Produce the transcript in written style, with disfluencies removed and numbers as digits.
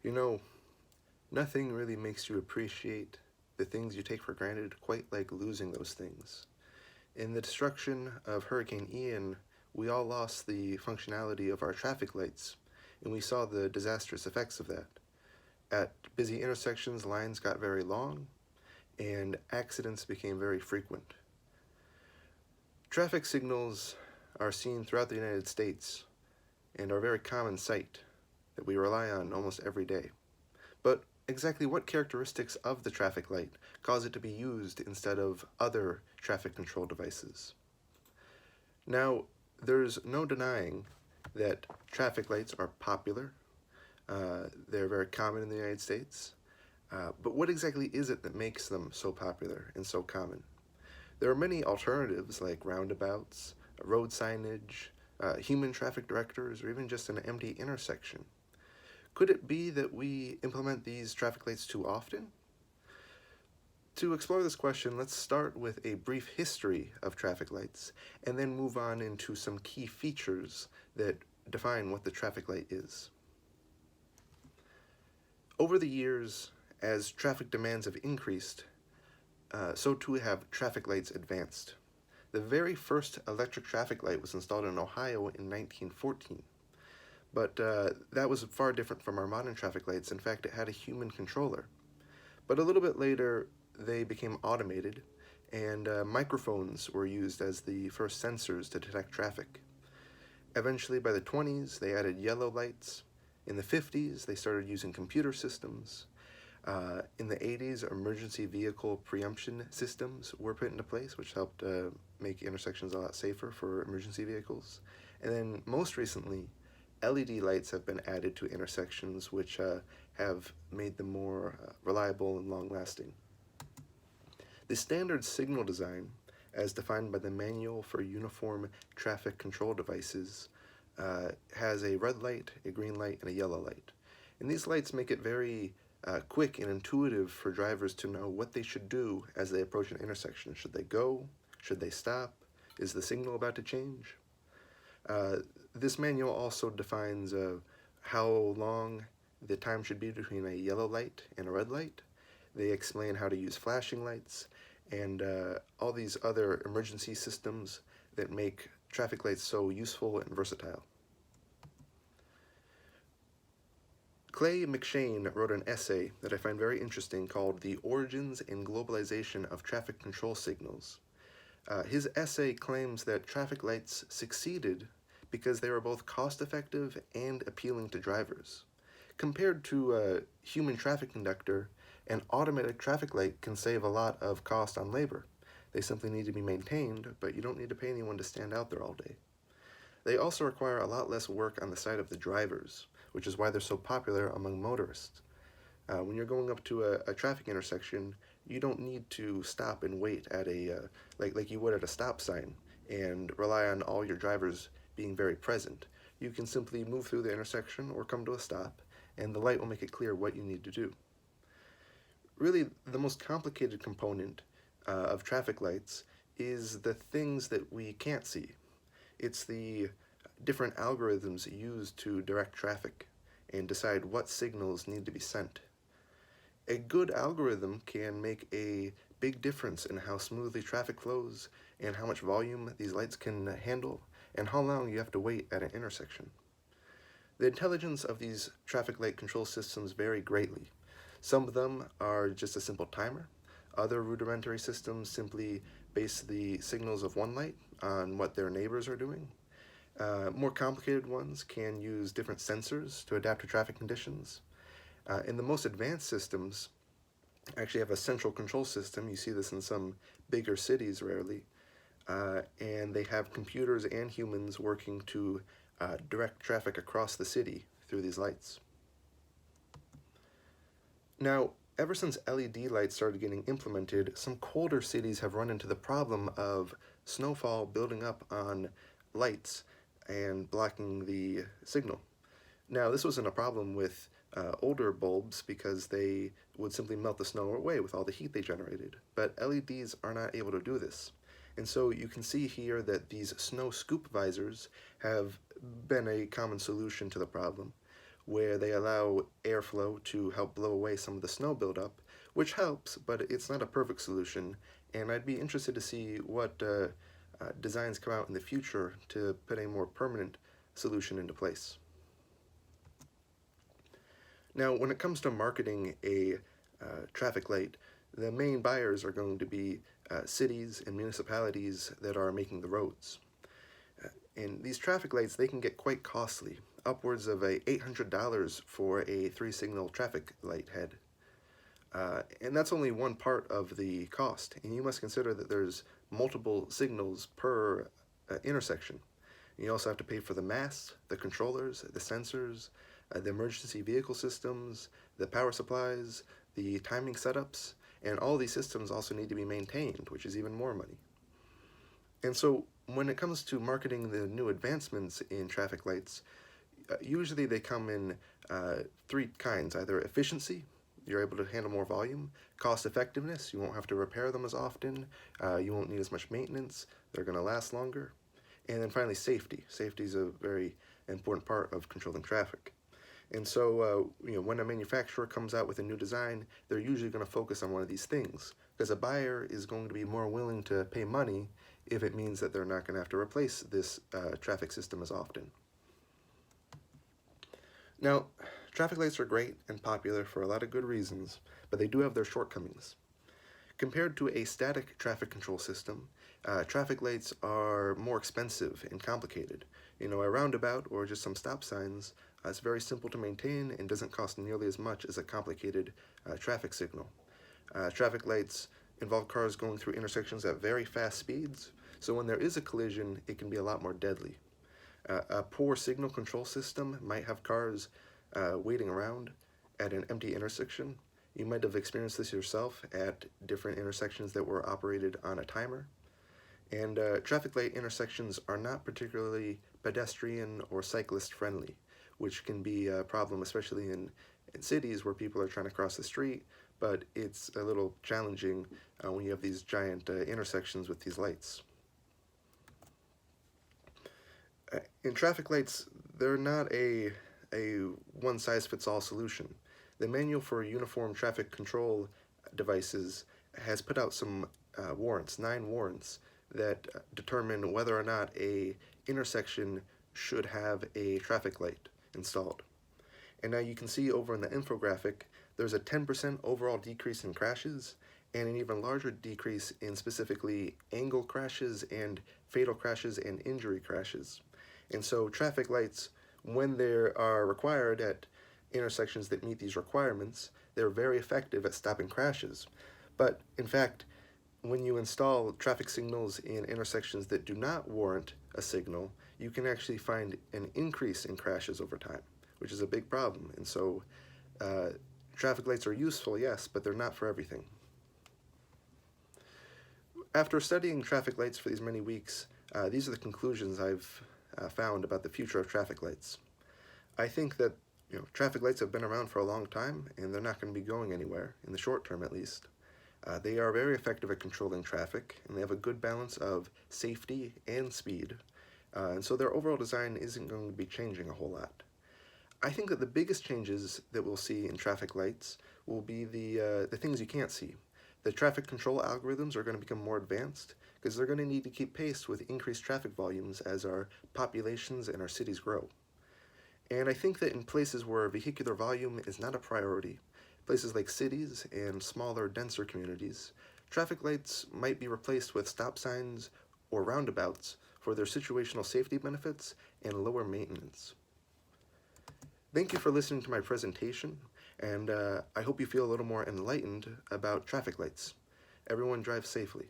You know, nothing really makes you appreciate the things you take for granted quite like losing those things. In the destruction of Hurricane Ian, we all lost the functionality of our traffic lights, and we saw the disastrous effects of that. At busy intersections, lines got very long, and accidents became very frequent. Traffic signals are seen throughout the United States and are a very common sight that we rely on almost every day. But exactly what characteristics of the traffic light cause it to be used instead of other traffic control devices? Now, there's no denying that traffic lights are popular. They're very common in the United States. But what exactly is it that makes them so popular and so common? There are many alternatives like roundabouts, road signage, human traffic directors, or even just an empty intersection. Could it be that we implement these traffic lights too often? To explore this question, let's start with a brief history of traffic lights and then move on into some key features that define what the traffic light is. Over the years, as traffic demands have increased, so too have traffic lights advanced. The very first electric traffic light was installed in Ohio in 1914. But that was far different from our modern traffic lights. In fact, it had a human controller. But a little bit later, they became automated, and microphones were used as the first sensors to detect traffic. Eventually, by the 20s, they added yellow lights. In the 50s, they started using computer systems. In the 80s, emergency vehicle preemption systems were put into place, which helped make intersections a lot safer for emergency vehicles. And then most recently, LED lights have been added to intersections, which have made them more reliable and long-lasting. The standard signal design, as defined by the Manual for Uniform Traffic Control Devices, has a red light, a green light, and a yellow light. And these lights make it very quick and intuitive for drivers to know what they should do as they approach an intersection. Should they go? Should they stop? Is the signal about to change? This manual also defines how long the time should be between a yellow light and a red light. They explain how to use flashing lights and all these other emergency systems that make traffic lights so useful and versatile. Clay McShane wrote an essay that I find very interesting called The Origins and Globalization of Traffic Control Signals. His essay claims that traffic lights succeeded because they were both cost-effective and appealing to drivers. Compared to a human traffic conductor, an automatic traffic light can save a lot of cost on labor. They simply need to be maintained, but you don't need to pay anyone to stand out there all day. They also require a lot less work on the side of the drivers, which is why they're so popular among motorists. When you're going up to a traffic intersection, you don't need to stop and wait at like you would at a stop sign and rely on all your drivers being very present. You can simply move through the intersection or come to a stop, and the light will make it clear what you need to do. Really, the most complicated component of traffic lights is the things that we can't see. It's the different algorithms used to direct traffic and decide what signals need to be sent. A good algorithm can make a big difference in how smoothly traffic flows and how much volume these lights can handle and how long you have to wait at an intersection. The intelligence of these traffic light control systems vary greatly. Some of them are just a simple timer. Other rudimentary systems simply base the signals of one light on what their neighbors are doing. More complicated ones can use different sensors to adapt to traffic conditions. And the most advanced systems actually have a central control system. You see this in some bigger cities rarely. And they have computers and humans working to direct traffic across the city through these lights. Now, ever since LED lights started getting implemented, some colder cities have run into the problem of snowfall building up on lights and blocking the signal. Now, this wasn't a problem with older bulbs because they would simply melt the snow away with all the heat they generated, but LEDs are not able to do this. And so you can see here that these snow scoop visors have been a common solution to the problem. where they allow airflow to help blow away some of the snow buildup, which helps, but it's not a perfect solution, and I'd be interested to see what designs come out in the future to put a more permanent solution into place. Now, when it comes to marketing a traffic light, the main buyers are going to be cities and municipalities that are making the roads. And these traffic lights, they can get quite costly, upwards of $800 for a 3-signal traffic light head. And that's only one part of the cost, and you must consider that there's multiple signals per intersection. You also have to pay for the masts, the controllers, the sensors, the emergency vehicle systems, the power supplies, the timing setups, and all these systems also need to be maintained, which is even more money. And so when it comes to marketing the new advancements in traffic lights, usually they come in 3 kinds: either efficiency, you're able to handle more volume; cost effectiveness, you won't have to repair them as often, you won't need as much maintenance, they're going to last longer; and then finally safety. Safety is a very important part of controlling traffic. And so when a manufacturer comes out with a new design, they're usually going to focus on one of these things, because a buyer is going to be more willing to pay money if it means that they're not going to have to replace this traffic system as often. Now, traffic lights are great and popular for a lot of good reasons, but they do have their shortcomings. Compared to a static traffic control system, traffic lights are more expensive and complicated. A roundabout or just some stop signs, it's very simple to maintain and doesn't cost nearly as much as a complicated traffic signal. Traffic lights involve cars going through intersections at very fast speeds, so when there is a collision, it can be a lot more deadly. A poor signal control system might have cars waiting around at an empty intersection. You might have experienced this yourself at different intersections that were operated on a timer. And traffic light intersections are not particularly pedestrian or cyclist friendly, which can be a problem, especially in cities where people are trying to cross the street, but it's a little challenging when you have these giant intersections with these lights. In traffic lights, they're not a one-size-fits-all solution. The Manual for Uniform Traffic Control Devices has put out some warrants, 9 warrants, that determine whether or not a intersection should have a traffic light installed. And now you can see over in the infographic, there's a 10% overall decrease in crashes and an even larger decrease in specifically angle crashes and fatal crashes and injury crashes. And so traffic lights, when they are required at intersections that meet these requirements, they're very effective at stopping crashes. But in fact, when you install traffic signals in intersections that do not warrant a signal, you can actually find an increase in crashes over time, which is a big problem. And so traffic lights are useful, yes, but they're not for everything. After studying traffic lights for these many weeks, these are the conclusions I've found about the future of traffic lights. I think that traffic lights have been around for a long time, and they're not going to be going anywhere, in the short term at least. They are very effective at controlling traffic, and they have a good balance of safety and speed, and so their overall design isn't going to be changing a whole lot. I think that the biggest changes that we'll see in traffic lights will be the things you can't see. The traffic control algorithms are going to become more advanced because they're going to need to keep pace with increased traffic volumes as our populations and our cities grow. And I think that in places where vehicular volume is not a priority, places like cities and smaller, denser communities, traffic lights might be replaced with stop signs or roundabouts for their situational safety benefits and lower maintenance. Thank you for listening to my presentation, and I hope you feel a little more enlightened about traffic lights. Everyone drive safely.